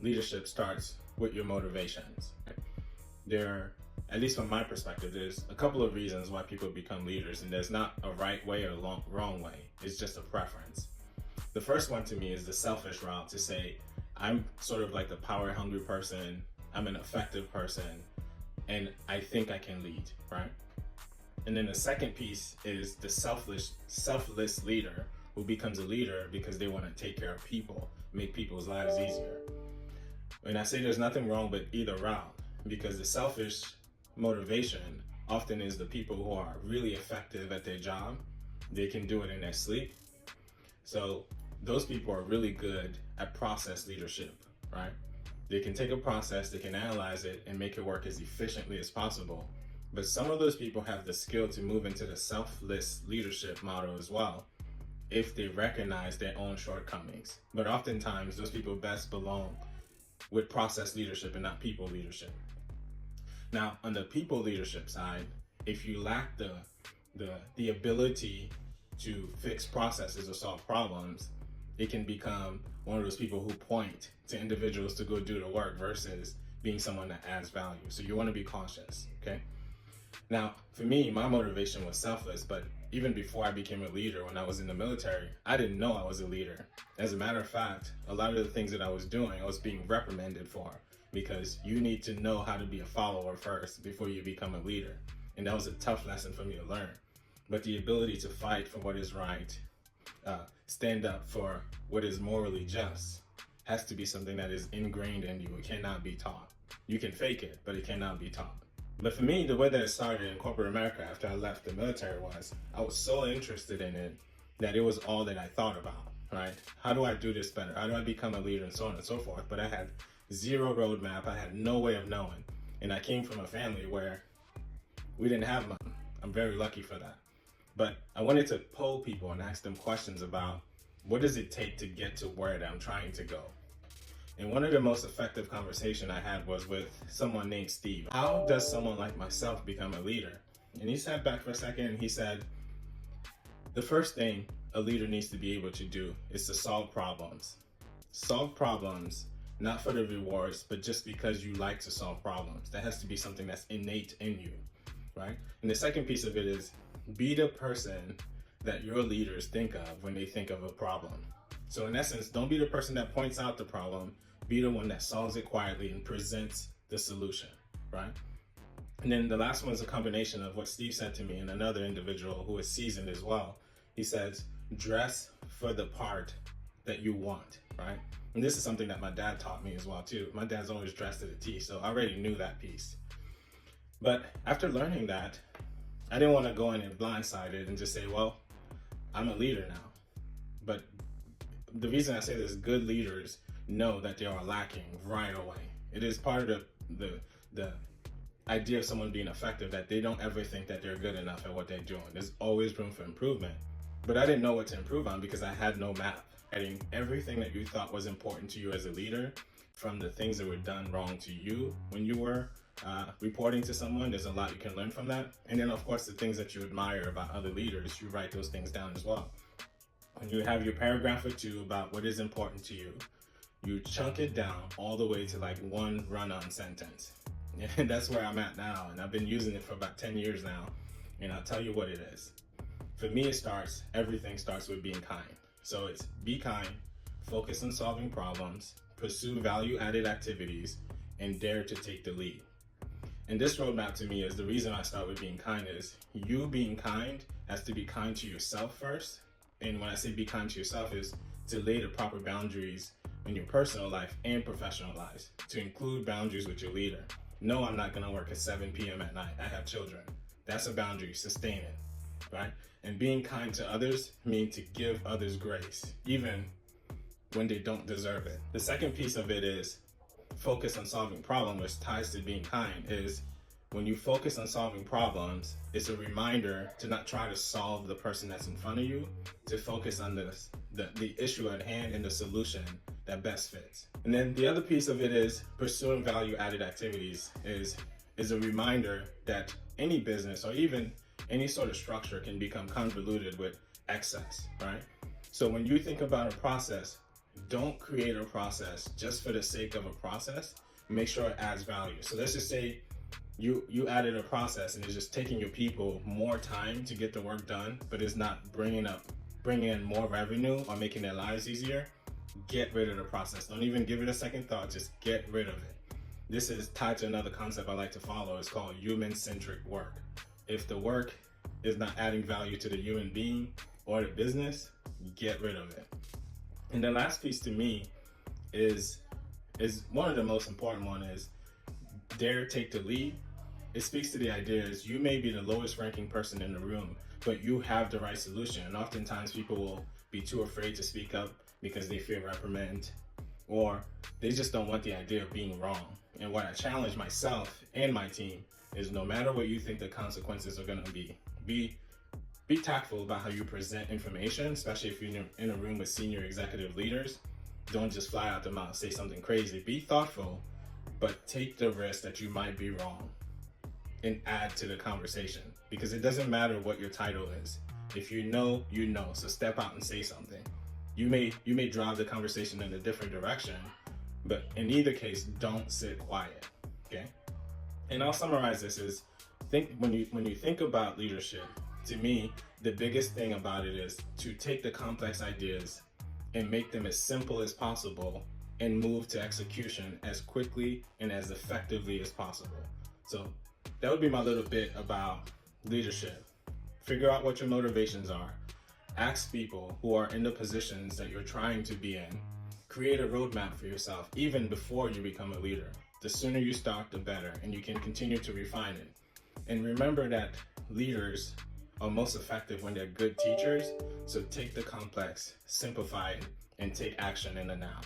leadership starts with your motivations. There, at least from my perspective, there's a couple of reasons why people become leaders, and there's not a right way or a wrong way. It's just a preference. The first one to me is the selfish route, to say, I'm sort of like the power hungry person, I'm an effective person, and I think I can lead, right? And then the second piece is the selfless leader who becomes a leader because they want to take care of people, make people's lives easier. And I say there's nothing wrong with either route, because the selfish motivation often is the people who are really effective at their job. They can do it in their sleep. So those people are really good at process leadership, right? They can take a process, they can analyze it and make it work as efficiently as possible. But some of those people have the skill to move into the selfless leadership model as well, if they recognize their own shortcomings. But oftentimes those people best belong with process leadership and not people leadership. Now, on the people leadership side, if you lack the ability to fix processes or solve problems, it can become one of those people who point to individuals to go do the work versus being someone that adds value. So you want to be cautious, okay? Now, for me, my motivation was selfless, but even before I became a leader, when I was in the military, I didn't know I was a leader. As a matter of fact, a lot of the things that I was doing, I was being reprimanded for, because you need to know how to be a follower first before you become a leader. And that was a tough lesson for me to learn. But the ability to fight for what is right, stand up for what is morally just, has to be something that is ingrained in you. It cannot be taught. You can fake it, but it cannot be taught. But for me, the way that it started in corporate America after I left the military was, I was so interested in it that it was all that I thought about, right? How do I do this better? How do I become a leader, and so on and so forth? But I had zero roadmap. I had no way of knowing. And I came from a family where we didn't have money. I'm very lucky for that. But I wanted to poll people and ask them questions about, what does it take to get to where I'm trying to go? And one of the most effective conversations I had was with someone named Steve. How does someone like myself become a leader? And he sat back for a second and he said, the first thing a leader needs to be able to do is to solve problems. Solve problems, not for the rewards, but just because you like to solve problems. That has to be something that's innate in you, right? And the second piece of it is, be the person that your leaders think of when they think of a problem. So in essence, don't be the person that points out the problem, be the one that solves it quietly and presents the solution, right? And then the last one is a combination of what Steve said to me and another individual who is seasoned as well. He says, dress for the part that you want, right? And this is something that my dad taught me as well too. My dad's always dressed to the T, so I already knew that piece. But after learning that, I didn't want to go in and blindsided and just say, well, I'm a leader now. But the reason I say this, good leaders know that they are lacking right away. It is part of the idea of someone being effective, that they don't ever think that they're good enough at what they're doing. There's always room for improvement. But I didn't know what to improve on because I had no map. Adding everything that you thought was important to you as a leader, from the things that were done wrong to you when you were reporting to someone, there's a lot you can learn from that. And then of course, the things that you admire about other leaders, you write those things down as well. When you have your paragraph or two about what is important to you, you chunk it down all the way to like one run-on sentence. And that's where I'm at now. And I've been using it for about 10 years now. And I'll tell you what it is. For me, everything starts with being kind. So it's be kind, focus on solving problems, pursue value-added activities, and dare to take the lead. And this roadmap to me is the reason I start with being kind is, you being kind has to be kind to yourself first. And when I say be kind to yourself is to lay the proper boundaries in your personal life and professional lives, to include boundaries with your leader. No, I'm not gonna work at 7 p.m. at night. I have children. That's a boundary, sustain it, right? And being kind to others means to give others grace, even when they don't deserve it. The second piece of it is focus on solving problems, which ties to being kind, is when you focus on solving problems, it's a reminder to not try to solve the person that's in front of you, to focus on the issue at hand and the solution that best fits. And then the other piece of it is pursuing value-added activities is a reminder that any business or even any sort of structure can become convoluted with excess, right? So when you think about a process, Don't create a process just for the sake of a process. Make sure it adds value. So let's just say you added a process and it's just taking your people more time to get the work done, but it's not bringing in more revenue or making their lives easier. Get rid of the process. Don't even give it a second thought. Just get rid of it. This is tied to another concept I like to follow. It's called human-centric work. If the work is not adding value to the human being or the business, get rid of it. And the last piece to me is one of the most important one is dare take the lead. It speaks to the idea is you may be the lowest ranking person in the room, but you have the right solution. And oftentimes people will be too afraid to speak up because they fear reprimand, or they just don't want the idea of being wrong. And what I challenge myself and my team is no matter what you think the consequences are gonna be tactful about how you present information, especially if you're in a room with senior executive leaders. Don't just fly out the mouth, say something crazy. Be thoughtful, but take the risk that you might be wrong and add to the conversation, because it doesn't matter what your title is. If you know, you know. So step out and say something. You may drive the conversation in a different direction, but in either case, don't sit quiet. Okay? And I'll summarize this is when you think about leadership, to me, the biggest thing about it is to take the complex ideas and make them as simple as possible and move to execution as quickly and as effectively as possible. So that would be my little bit about leadership. Figure out what your motivations are. Ask people who are in the positions that you're trying to be in. Create a roadmap for yourself even before you become a leader. The sooner you start, the better, and you can continue to refine it. And remember that leaders are most effective when they're good teachers. So take the complex, simplify it, and take action in the now.